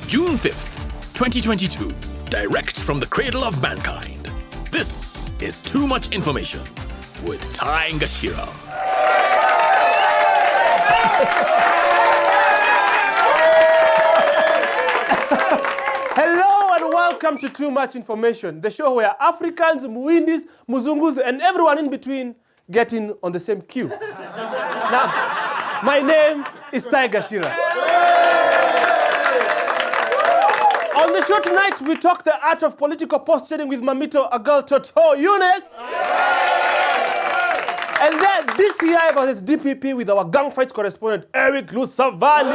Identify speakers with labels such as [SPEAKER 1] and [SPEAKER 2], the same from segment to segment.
[SPEAKER 1] June 5th, 2022, direct from the cradle of mankind. This is Too Much Information with Ngachira.
[SPEAKER 2] Hello and welcome to Too Much Information, the show where Africans, Muindis, Muzungus, and everyone in between get in on the same queue. Now, my name is Ngachira. On the show tonight, we talk the art of political posturing with Mammito, a girl toto, Eunice. And then DCI versus DPP with our gunfights correspondent, Eric Lu Savali.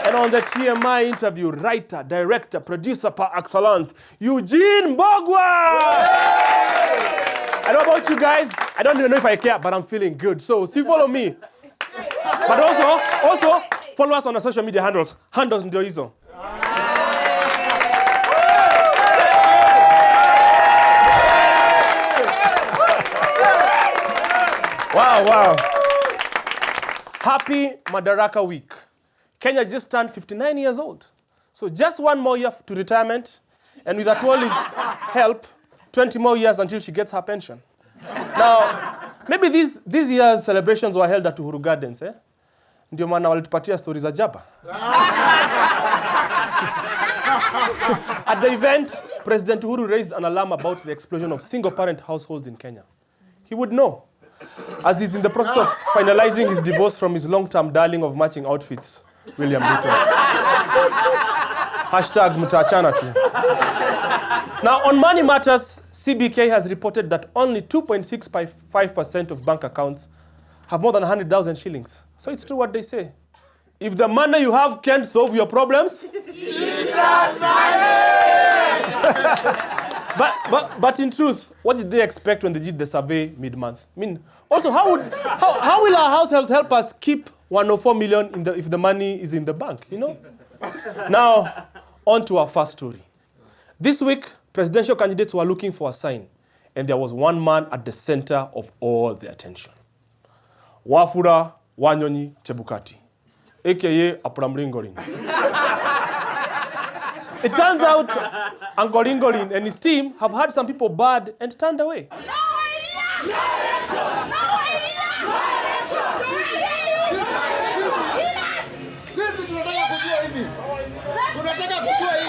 [SPEAKER 2] And on the TMI interview, writer, director, producer par excellence, Eugene Mbugua. I don't know about you guys. I don't even know if I care, but I'm feeling good. So, follow me. But also, follow us on our social media handles. Handles ndio hizo. Wow. Happy Madaraka Week. Kenya just turned 59 years old. So just one more year to retirement. And with Atwali's help, 20 more years until she gets her pension. Now, maybe these year's celebrations were held at Uhuru Gardens, eh? Ndio maana walitupatia stories za jaba. At the event, President Uhuru raised an alarm about the explosion of single-parent households in Kenya. He would know, as he's in the process of finalizing his divorce from his long-term darling of matching outfits, William Ruto. Hashtag mutachana tu. Now, on money matters, CBK has reported that only 2.65% of bank accounts have more than 100,000 shillings. So it's true what they say. If the money you have can't solve your problems, use that money! But in truth, what did they expect when they did the survey mid-month? I mean, also, how will our households help us keep 104 million if the money is in the bank, you know? Now, on to our first story. This week, presidential candidates were looking for a sign, and there was one man at the center of all the attention. Wafula Wanyonyi Chebukati, a.k.a. Apramlingorin. It turns out Uncle Ngorin and his team have had some people bad and turned away.
[SPEAKER 3] No idea! No election! No idea! No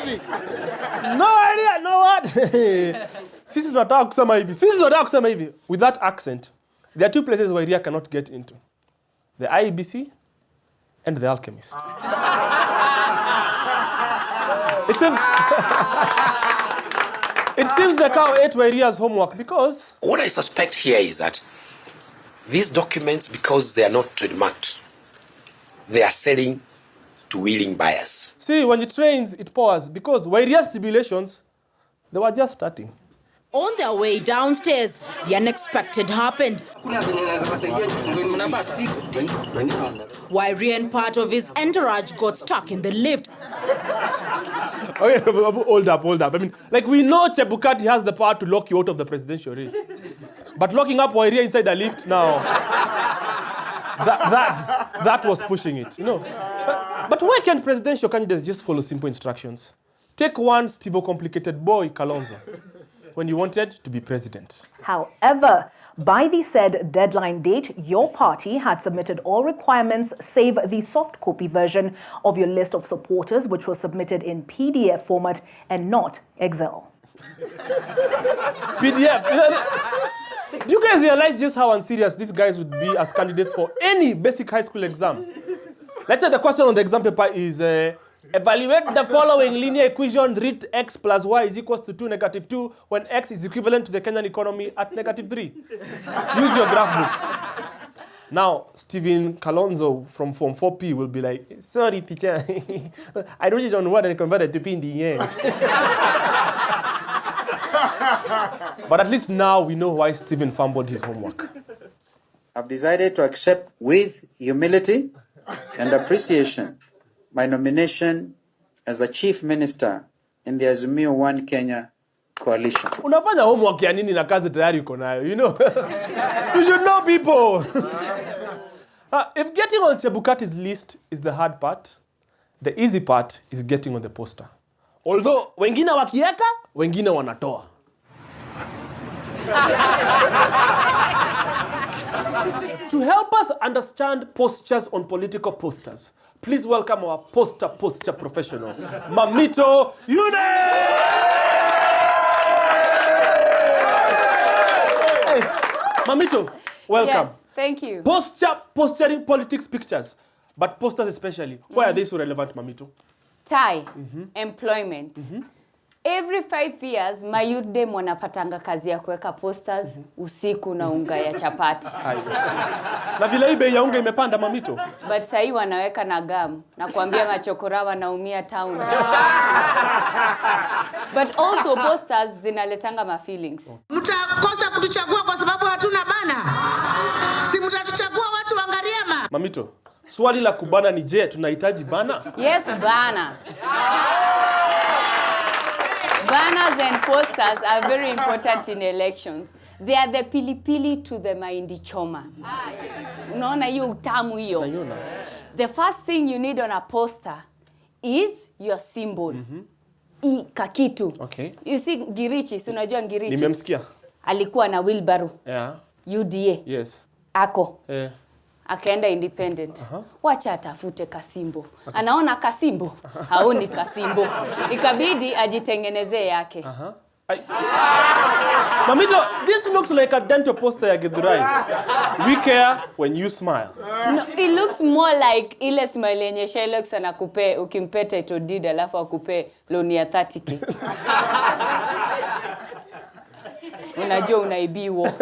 [SPEAKER 3] election!
[SPEAKER 2] No idea, no what? Sisi tunataka kusema hivi. With that accent, there are two places where Ria cannot get into. The IEBC and the Alchemist. It seems the cow ate Wairia's homework because...
[SPEAKER 4] What I suspect here is that these documents, because they are not trademarked, they are selling to willing buyers.
[SPEAKER 2] See, when it rains, it pours because Wairia's tribulations, they were just starting.
[SPEAKER 5] On their way downstairs, the unexpected happened. Wairi and part of his entourage got stuck in the lift.
[SPEAKER 2] Okay, hold up. I mean, like we know Chebukati has the power to lock you out of the presidential race. But locking up Wairi inside the lift now, that was pushing it, you know. But why can't presidential candidates just follow simple instructions? Take one Steve-complicated boy, Kalonzo, when you wanted to be president.
[SPEAKER 6] However, by the said deadline date, your party had submitted all requirements save the soft copy version of your list of supporters, which was submitted in PDF format and not Excel.
[SPEAKER 2] PDF. Do you guys realize just how unserious these guys would be as candidates for any basic high school exam? Let's say the question on the exam paper is, evaluate the following linear equation, read x plus y is equals to 2 negative 2 when x is equivalent to the Kenyan economy at negative 3. Use your graph book. Now, Stephen Kalonzo from Form 4P will be like, sorry, teacher, I wrote it on Word and I converted to P in the end. But at least now we know why Stephen fumbled his homework.
[SPEAKER 7] I've decided to accept with humility and appreciation my nomination as the Chief Minister in the Azimio One Kenya coalition.
[SPEAKER 2] Unafanya homework ya nini na kazi tayari uko nayo, you know? You should know people. If getting on Chebukati's list is the hard part, The easy part is getting on the poster. Although, wengine wakieka, wengine wanatoa. To help us understand postures on political posters, please welcome our poster professional, Mammito, Eunice! Hey, Mammito, welcome.
[SPEAKER 8] Yes, thank you.
[SPEAKER 2] Posturing politics pictures, but posters especially. Why are they so relevant, Mammito?
[SPEAKER 8] Employment. Every 5 years, mayouth dem wanapatanga kazi ya kuweka posters usiku na unga ya chapati.
[SPEAKER 2] Na vile hii bei ya unga imepanda, Mammito.
[SPEAKER 8] But sahi wanaweka na gum na kuambia machokora wanaumia town. But also posters zinaletanga ma feelings.
[SPEAKER 3] Mtakosa kutuchagua kwa sababu hatuna bana. Si mtatuchagua watu wa Ngariema.
[SPEAKER 2] Mammito, swali la kubana ni je, tunahitaji bana?
[SPEAKER 8] Yes, bana. Banners and posters are very important in elections. They are the pilipili to the mahindi choma. Unaona hiyo utamu hiyo. The first thing you need on a poster is your symbol. Kakitu.
[SPEAKER 2] Okay.
[SPEAKER 8] You see Ngirichi, si unajua Ngirichi?
[SPEAKER 2] Nimemsikia.
[SPEAKER 8] Alikuwa na wheelbarrow.
[SPEAKER 2] Yeah.
[SPEAKER 8] UDA.
[SPEAKER 2] Yes.
[SPEAKER 8] Ako.
[SPEAKER 2] Akaenda
[SPEAKER 8] independent. Wacha atafute kasimbo. Anaona kasimbo, haoni kasimbo. Ikabidi ajitengenezee yake.
[SPEAKER 2] Mammito, this looks like a dental poster ya Githurai. We care when you smile.
[SPEAKER 8] No, it looks more like ile smile yenye Shylock anakupe ukimpe title deed alafu akupe loan ya 30k. Unajua unaibiwa.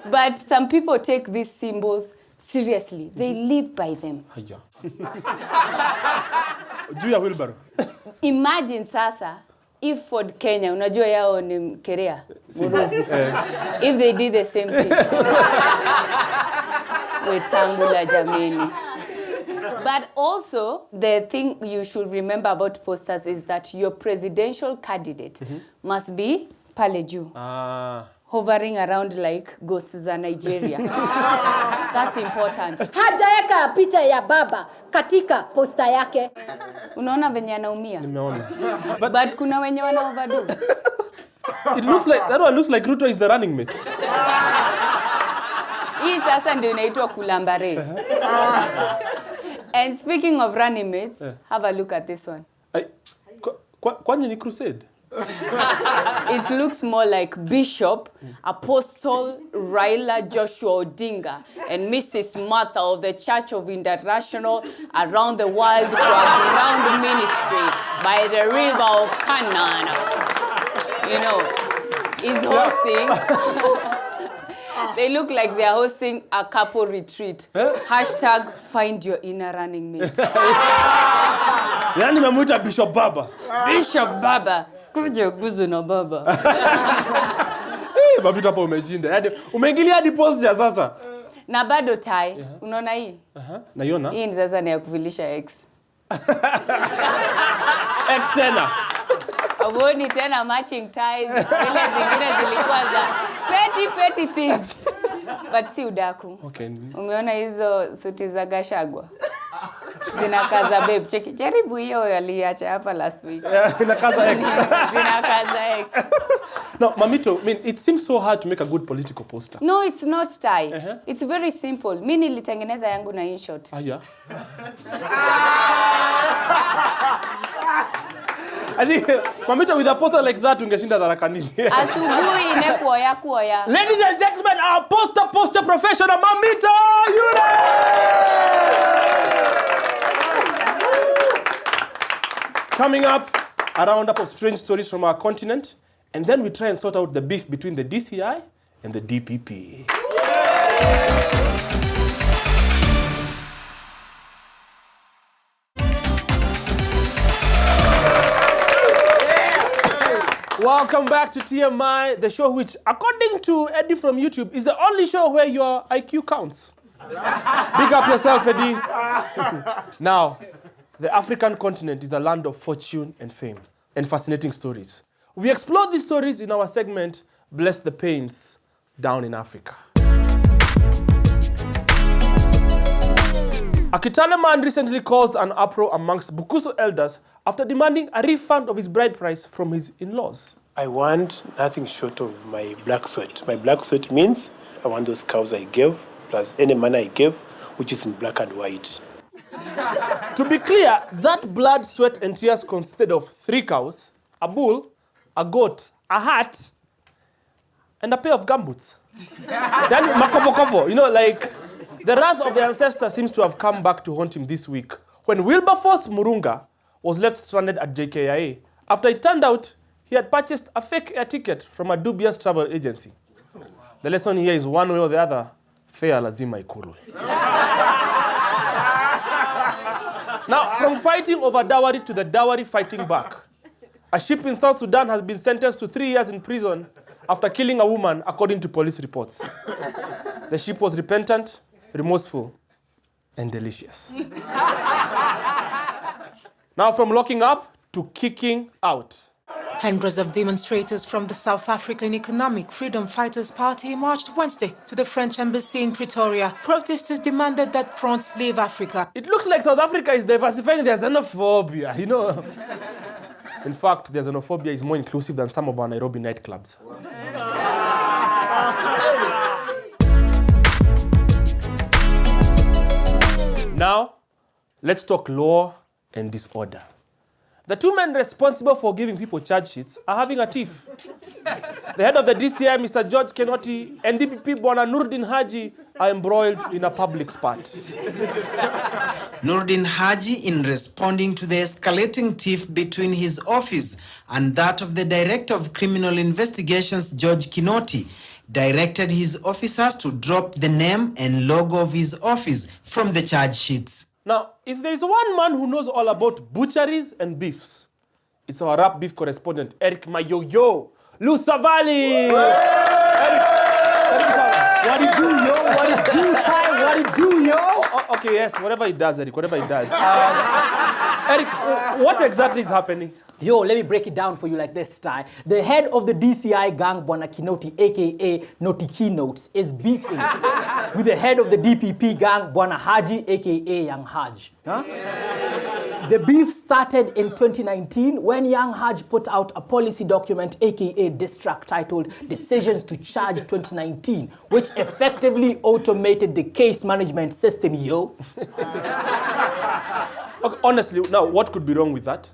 [SPEAKER 8] But some people take these symbols seriously. They live by them.
[SPEAKER 2] Juu ya wheelbarrow.
[SPEAKER 8] Imagine sasa if Ford Kenya, unajua yao ni Kerea. If they did the same thing. Wetangula jameni. But also, the thing you should remember about posters is that your presidential candidate must be pale juu. Hovering around like ghosts za Nigeria. That's important.
[SPEAKER 5] Hajaeka picha ya baba katika posta yake.
[SPEAKER 8] Unaona venye anaumia?
[SPEAKER 2] Nimeona.
[SPEAKER 8] But kuna wenye wana overdo.
[SPEAKER 2] It looks like, that one looks like Ruto is the running mate.
[SPEAKER 8] Hii sasa ndio inaitwa kulambare. And speaking of running mates, have a look at this one.
[SPEAKER 2] Kwani ni crusade?
[SPEAKER 8] It looks more like Bishop, Apostle Raila Joshua Odinga, and Mrs. Martha of the Church of International Around the World Ground Ministry by the River of Canaan. You know, is hosting. They look like they are hosting a couple retreat. Hashtag find your inner running mate.
[SPEAKER 2] Yani namuita Bishop Baba.
[SPEAKER 8] Bishop Baba. Kuja guzu na baba.
[SPEAKER 2] Mammito hapo umeshinda. Yaani umeingilia hadi posture sasa.
[SPEAKER 8] Na bado tie. Unaona hii?
[SPEAKER 2] Naiona.
[SPEAKER 8] Hii ni sasa ni ya kuvilisha X.
[SPEAKER 2] X tena.
[SPEAKER 8] Awoni tena matching ties. Ile zingine zilikuwa za petty things. But si udaku.
[SPEAKER 2] Okay.
[SPEAKER 8] Umeona hizo suti za Gashagwa? Zinakaza babe. Cheki. Jaribu hiyo aliacha hapa last week.
[SPEAKER 2] Inakaza X.
[SPEAKER 8] Zinakaza X.
[SPEAKER 2] No, Mammito, I mean, it seems so hard to make a good political poster.
[SPEAKER 8] No, it's not tie. It's very simple. Mimi nilitengeneza yangu na InShot.
[SPEAKER 2] Yeah. I think, Mammito, with a poster like that, ungeshinda dharakanini.
[SPEAKER 8] Asubuhi kuoya.
[SPEAKER 2] Ladies and gentlemen, our poster professional, Mammito, Coming up, a roundup of strange stories from our continent, and then we try and sort out the beef between the DCI and the DPP. Welcome back to TMI, the show which, according to Eddie from YouTube, is the only show where your IQ counts. Big up yourself, Eddie. Now, the African continent is a land of fortune and fame and fascinating stories. We explore these stories in our segment, Bless the Pains, Down in Africa. A Kitale man recently caused an uproar amongst Bukusu elders after demanding a refund of his bride price from his in-laws.
[SPEAKER 9] I want nothing short of my black sweat. My black sweat means I want those cows I gave, plus any money I gave, which is in black and white.
[SPEAKER 2] To be clear, that blood, sweat, and tears consisted of 3 cows, a bull, a goat, a hat, and a pair of gumboots. Then makovo, like the wrath of the ancestor seems to have come back to haunt him this week when Wilberforce Murunga was left stranded at JKIA after it turned out he had purchased a fake air ticket from a dubious travel agency. The lesson here is one way or the other, fare lazima ikulwe. Now, from fighting over dowry to the dowry fighting back, a ship in South Sudan has been sentenced to 3 years in prison after killing a woman, according to police reports. The ship was repentant, remorseful, and delicious. Now, from locking up to kicking out.
[SPEAKER 10] Hundreds of demonstrators from the South African Economic Freedom Fighters Party marched Wednesday to the French embassy in Pretoria. Protesters demanded that France leave Africa.
[SPEAKER 2] It looks like South Africa is diversifying their xenophobia, In fact, their xenophobia is more inclusive than some of our Nairobi nightclubs. Now, let's talk law and disorder. The 2 men responsible for giving people charge sheets are having a tiff. The head of the DCI, Mr. George Kinoti, and DPP Bwana Nurdin Haji are embroiled in a public spat.
[SPEAKER 11] Nurdin Haji, in responding to the escalating tiff between his office and that of the Director of Criminal Investigations, George Kinoti, directed his officers to drop the name and logo of his office from the charge sheets.
[SPEAKER 2] Now, if there is one man who knows all about butcheries and beefs, it's our rap beef correspondent, Eric Lu Savali. Eric, what it do, yo? What it do, Ty? What it do, yo? Okay, yes, whatever he does, Eric, whatever he does. Eric, what exactly is happening?
[SPEAKER 12] Yo, let me break it down for you like this, Ty. The head of the DCI gang, Bwana Kinoti, a.k.a. Noti Keynotes, is beefing with the head of the DPP gang, Bwana Haji, a.k.a. Young Haj. Huh? The beef started in 2019 when Young Haj put out a policy document, a.k.a. diss track titled Decisions to Charge 2019, which effectively automated the case management system, yo.
[SPEAKER 2] Okay, honestly, now, what could be wrong with that?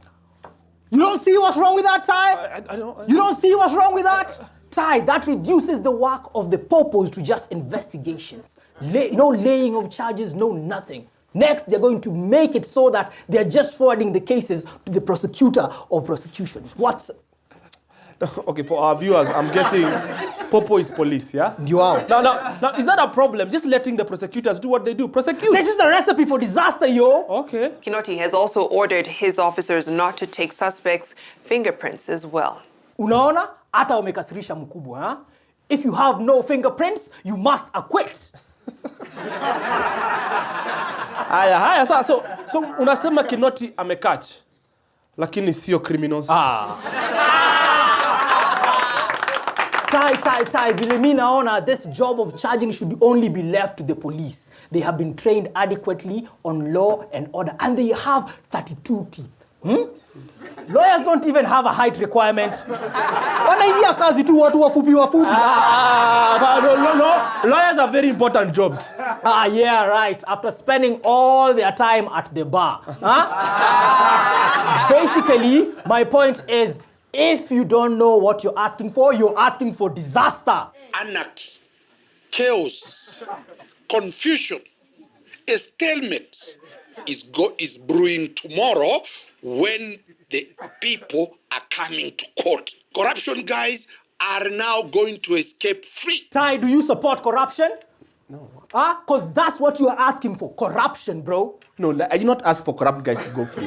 [SPEAKER 12] You don't see what's wrong with that, Ty?
[SPEAKER 2] I don't.
[SPEAKER 12] You don't see what's wrong with that? Ty, that reduces the work of the popos to just investigations. No laying of charges, no nothing. Next, they're going to make it so that they're just forwarding the cases to the prosecutor of prosecutions.
[SPEAKER 2] Okay, for our viewers, I'm guessing Popo is police, yeah?
[SPEAKER 12] You are.
[SPEAKER 2] Now, is that a problem? Just letting the prosecutors do what they do. Prosecute.
[SPEAKER 12] This is a recipe for disaster, yo.
[SPEAKER 2] Okay.
[SPEAKER 13] Kinoti has also ordered his officers not to take suspects' fingerprints as well.
[SPEAKER 12] Unaona? Hata umekasirisha mkubwa, huh? If you have no fingerprints, you must acquit.
[SPEAKER 2] Haya. So unasema Kinoti amekatch, lakini sio criminals.
[SPEAKER 12] Ty, vile mi naona, this job of charging should only be left to the police. They have been trained adequately on law and order, and they have 32 teeth. Lawyers don't even have a height requirement. Wanaingia kazi tu watu wafupi.
[SPEAKER 2] No. Lawyers are very important jobs.
[SPEAKER 12] Yeah, right. After spending all their time at the bar. Basically, my point is, if you don't know what you're asking for disaster.
[SPEAKER 14] Anarchy, chaos, confusion, a stalemate is brewing tomorrow when the people are coming to court. Corruption guys are now going to escape free.
[SPEAKER 12] Ty, do you support corruption?
[SPEAKER 2] No.
[SPEAKER 12] Because that's what you are asking for, corruption, bro.
[SPEAKER 2] No, I did not ask for corrupt guys to go free.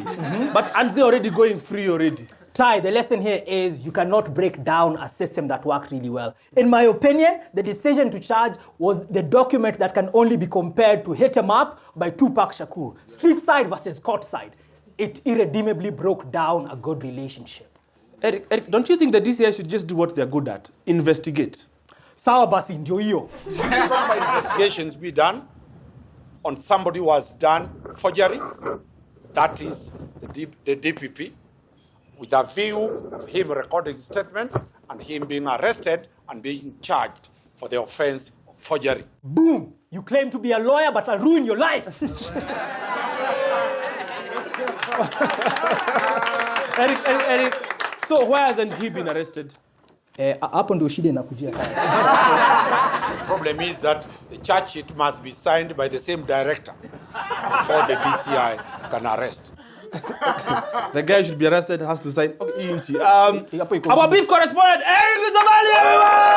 [SPEAKER 2] But aren't they already going free already?
[SPEAKER 12] Ty, the lesson here is you cannot break down a system that worked really well. In my opinion, the decision to charge was the document that can only be compared to Hit 'em Up by Tupac Shakur. Street side versus court side. It irredeemably broke down a good relationship.
[SPEAKER 2] Eric, don't you think the DCI should just do what they're good at? Investigate.
[SPEAKER 12] Sawa basi ndio hiyo.
[SPEAKER 14] Investigations be done on somebody who has done forgery, that is the DPP, with a view of him recording statements and him being arrested and being charged for the offense of forgery.
[SPEAKER 12] Boom! You claim to be a lawyer, but I'll ruin your life.
[SPEAKER 2] Eric, so why hasn't he been arrested?
[SPEAKER 12] Hapo ndio shida inakujia.
[SPEAKER 14] The problem is that the charge sheet must be signed by the same director before the DCI can arrest.
[SPEAKER 2] The guy should be arrested, has to sign. Okay, our beef correspondent, Eric Lu Savali, everyone!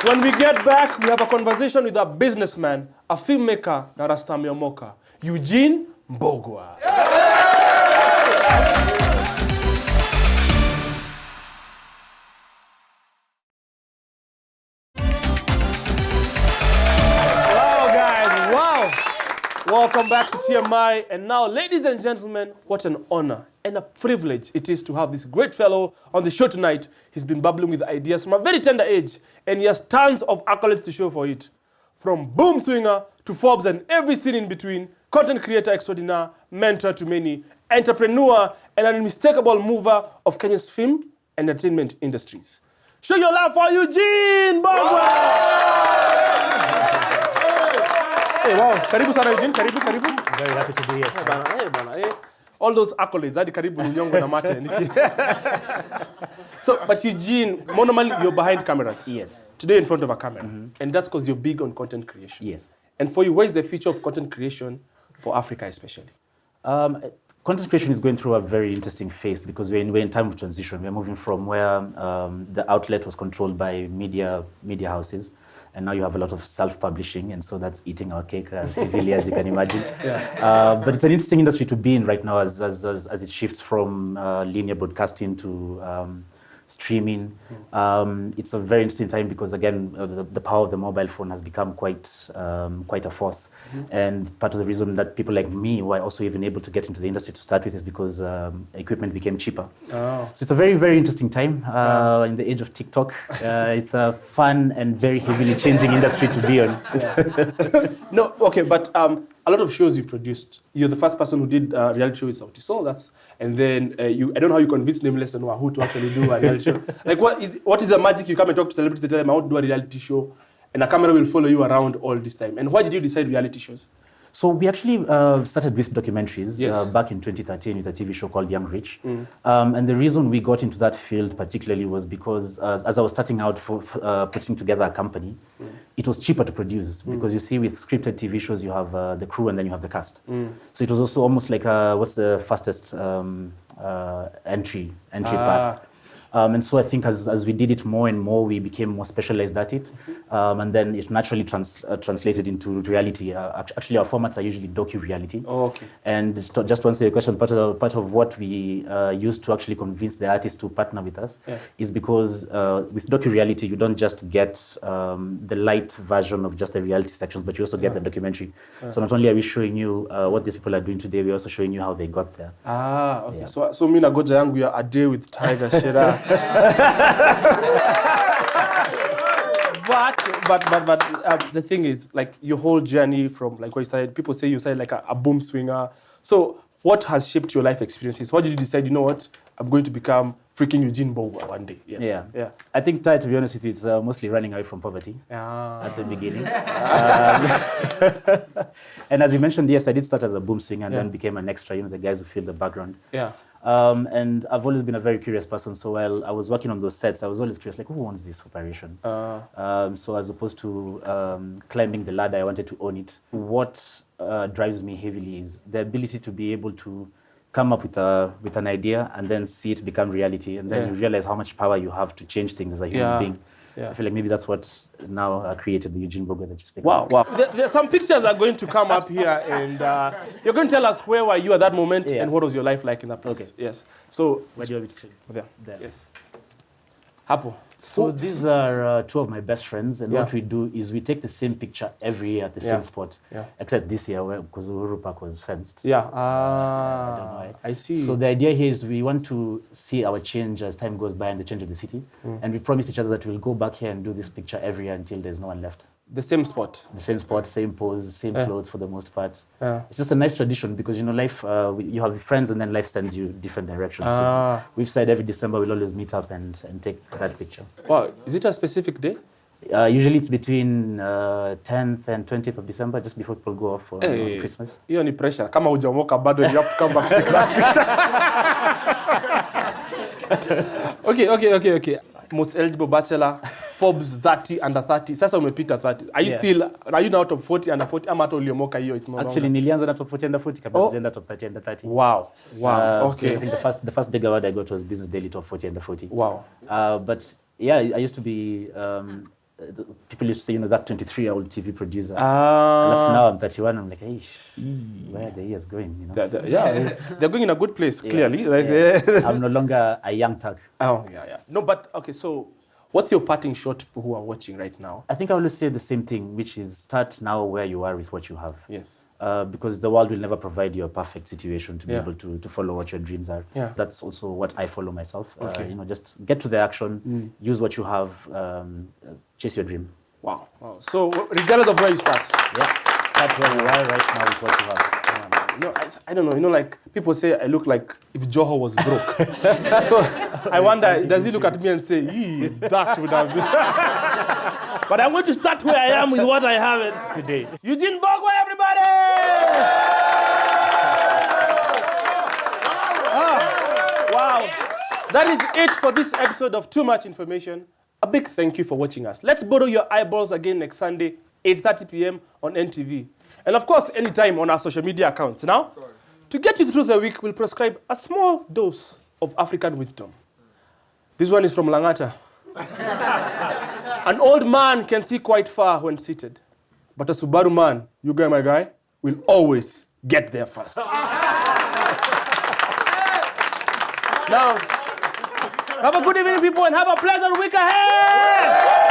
[SPEAKER 2] When we get back, we have a conversation with a businessman, a filmmaker, na Rastamiomoka, Eugene Mbugua. Welcome back to TMI. And now, ladies and gentlemen, what an honor and a privilege it is to have this great fellow on the show tonight. He's been bubbling with ideas from a very tender age, and he has tons of accolades to show for it. From boom swinger to Forbes and every scene in between, content creator extraordinaire, mentor to many, entrepreneur, and an unmistakable mover of Kenya's film and entertainment industries. Show your love for Eugene Mbugua! Hey, wow. Karibu sana Eugene, karibu.
[SPEAKER 12] Very happy to be here.
[SPEAKER 2] Hey. All those accolades, hadi karibu nyongo na mate. So, but Eugene, normally you're behind cameras.
[SPEAKER 12] Yes.
[SPEAKER 2] Today in front of a camera. Mm-hmm. And that's because you're big on content creation.
[SPEAKER 12] Yes.
[SPEAKER 2] And for you, what is the future of content creation for Africa especially?
[SPEAKER 15] Content creation is going through a very interesting phase because we're in time of transition. We're moving from where the outlet was controlled by media houses, and now you have a lot of self-publishing, and so that's eating our cake as heavily as you can imagine. Yeah. But it's an interesting industry to be in right now as it shifts from linear broadcasting to streaming. It's a very interesting time because again, the power of the mobile phone has become quite a force. And part of the reason that people like me were also even able to get into the industry to start with is because equipment became cheaper. So it's a very, very interesting time in the age of TikTok. It's a fun and very heavily changing industry to be on.
[SPEAKER 2] No, okay, but a lot of shows you've produced. You're the first person who did a reality show with Sauti Sol. And then I don't know how you convinced Nameless and Wahoo to actually do a reality show. Like, what is the magic? You come and talk to celebrities, they tell them, I want to do a reality show, and a camera will follow you around all this time. And why did you decide reality shows?
[SPEAKER 15] So we actually started with documentaries back in 2013 with a TV show called Young Rich. And the reason we got into that field particularly was because as I was starting out for putting together a company, it was cheaper to produce because you see with scripted TV shows, you have the crew and then you have the cast. So it was also almost like what's the fastest entry path. And so I think as we did it more and more, we became more specialized at it. And then it naturally translated into reality. Actually, our formats are usually docu-reality. And just to answer your question, part of what we used to actually convince the artists to partner with us is because with docu-reality, you don't just get the light version of just the reality sections, but you also get the documentary. So not only are we showing you what these people are doing today, we're also showing you how they got there.
[SPEAKER 2] Okay. Yeah. So mina goja yangu ya A Day with Tiger Shera. But the thing is, like, your whole journey from like where you started, people say you started like a boom swinger. So what has shaped your life experiences? Why did you decide, you know what, I'm going to become freaking Eugene Mbugua one day? Yes.
[SPEAKER 15] Yeah. I think, to be honest with you, it's mostly running away from poverty at the beginning. And as you mentioned, yes, I did start as a boom swinger and then became an extra, the guys who fill the background. And I've always been a very curious person. So while I was working on those sets, I was always curious, like, who owns this operation? So as opposed to climbing the ladder, I wanted to own it. What drives me heavily is the ability to be able to come up with an idea and then see it become reality. And then you realize how much power you have to change things as a human being. I feel like maybe that's what now created the Eugene Mbugua that you speak about.
[SPEAKER 2] Wow. There some pictures are going to come up here, and you're going to tell us where were you at that moment and what was your life like in that place. Okay. Yes. So
[SPEAKER 15] where do you want me to show you?
[SPEAKER 2] There. Yes. Hapo.
[SPEAKER 15] So these are two of my best friends, and what we do is we take the same picture every year at the same spot, except this year because Uhuru Park was fenced.
[SPEAKER 2] I
[SPEAKER 15] don't know why.
[SPEAKER 2] I see.
[SPEAKER 15] So the idea here is we want to see our change as time goes by and the change of the city, and we promised each other that we'll go back here and do this picture every year until there's no one left.
[SPEAKER 2] The same spot.
[SPEAKER 15] The same spot, same pose, same clothes for the most part.
[SPEAKER 2] Yeah.
[SPEAKER 15] It's just a nice tradition because, life, you have friends and then life sends you different directions. So we've said every December we'll always meet up and take that picture.
[SPEAKER 2] Wow. Is it a specific day?
[SPEAKER 15] Usually it's between 10th and 20th of December, just before people go off for on Christmas.
[SPEAKER 2] Hiyo ni pressure. Kama hujaomoka bado, you have to come back to take that picture. Okay. Most eligible bachelor, Forbes 30 under 30. Sasa umepita 30. Are you now top 40 under 40? Ama hata uliomoka hiyo it's no longer?
[SPEAKER 15] Actually, nilianza na top 40 under 40 kabla sijaenda top 30 under 30.
[SPEAKER 2] Wow. Okay.
[SPEAKER 15] I think the first big award I got was Business Daily top 40 under 40.
[SPEAKER 2] Wow.
[SPEAKER 15] But yeah, I used to be people used to say, that 23-year-old TV producer. And now I'm 31. I'm like, hey, where are the years going?
[SPEAKER 2] They're going in a good place, clearly.
[SPEAKER 15] I'm no longer a young tug.
[SPEAKER 2] Oh, yeah. No, but, okay, so what's your parting shot to people who are watching right now?
[SPEAKER 15] I think I always say the same thing, which is start now where you are with what you have.
[SPEAKER 2] Yes.
[SPEAKER 15] Because the world will never provide you a perfect situation to be able to follow what your dreams are. Yeah. That's also what I follow myself.
[SPEAKER 2] Okay.
[SPEAKER 15] Just get to the action, use what you have, chase your dream.
[SPEAKER 2] Wow. So regardless of where you start.
[SPEAKER 15] Yeah. Start where you are right now with what you have.
[SPEAKER 2] I don't know, like people say I look like if Joho was broke. So I wonder, does he look at me and say, that would have been... But I'm going to start where I am with what I have today. Eugene Mbugua, everybody! Wow. That is it for this episode of Too Much Information. A big thank you for watching us. Let's borrow your eyeballs again next Sunday, 8:30 p.m. on NTV. And of course, anytime on our social media accounts. Now, to get you through the week, we'll prescribe a small dose of African wisdom. This one is from Langata. An old man can see quite far when seated, but a Subaru man, you guy, my guy, will always get there first. Now, have a good evening, people, and have a pleasant week ahead!